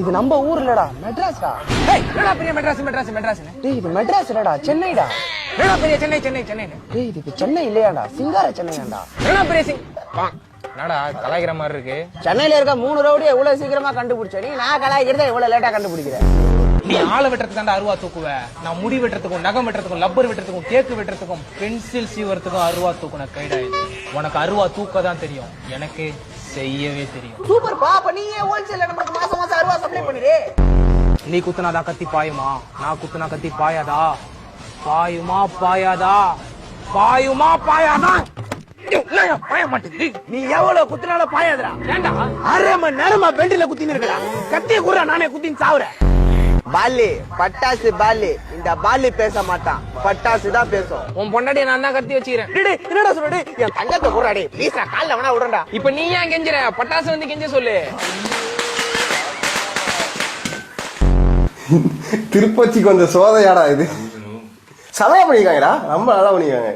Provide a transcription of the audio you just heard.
இது நம்ம ஊர் இல்லடா, மெட்ராஸ்டா. டேய் என்னடா பெரிய மெட்ராஸ் மெட்ராஸ் மெட்ராஸ்? டேய் இது மெட்ராஸ் இல்லடா, சென்னைடா. என்னடா பெரிய சென்னை சென்னை சென்னை? டேய் இதுக்கு சென்னை இல்லையாடா, சிங்கார சென்னையாண்டா. என்னடா பெரிய என்னடா கலாய்க்கிற மாதிரி இருக்கு? சென்னையில இருக்க 3 ரவுடியை எவ்வளவு சீக்கிரமா கண்டுபிடிச்ச நீ, நான் கலாய்க்கிறத எவ்வளவு லேட்டா கண்டுபிடிக்கிறேன். நீ ஆளை வெட்டுறதுக்கு தாண்டா அருவா தூக்குவ. நான் முடி வெட்டுறதுக்கும் நகம் வெட்டுறதுக்கும் லப்பர் வெட்டுறதுக்கும் கேக்கு வெட்டுறதுக்கும் பென்சில் சீவறதுக்கும் அருவா தூக்குன கைடா இது. உனக்கு அருவா தூக்க தான் தெரியும், எனக்கு செய்யவே தெரியும். சூப்பர் பா, அப்ப நீ ஹோல்சேல்ல நமக்கு மாசம் மாசம் அருவா சப்ளை பண்ணிரு. நீ குத்துனாதா கத்தி பாயுமா? நான் குத்துனா கத்தி பாயாதா? பாயுமா பாயாதா? பாயுமா பாயாதா? பாய மாட்டேங்குது. நீ எவ்வளவு குத்துனாலும் பாயாதடா. ஏண்டா 1/2 மணி நேரமா பெல்ட்ல குத்தின்னு இருக்கடா. கத்திய குறா, நானே குத்தின்னு சாவுறேன். பாலி பட்டாசு பாலி, இந்த பாலி பேச மாட்டான், பட்டாசு தான் பேசும். உன் பொண்டாட்டிய நான் தான் கத்தி வச்சுக்கிறேன். என்னடா சொல்றடி? என் தங்கத்தை குறாடி ப்ளீஸ், நான் கால்ல வேணா விடுறேன்டா. இப்ப நீ ஏன் கெஞ்சுற? பட்டாசு வந்து கெஞ்ச சொல்லு. திருப்பச்சிக்கு வந்த சோதையாடா இது. சதா பண்ணிருக்காங்கடா, ரொம்ப நல்லா பண்ணிருக்காங்க.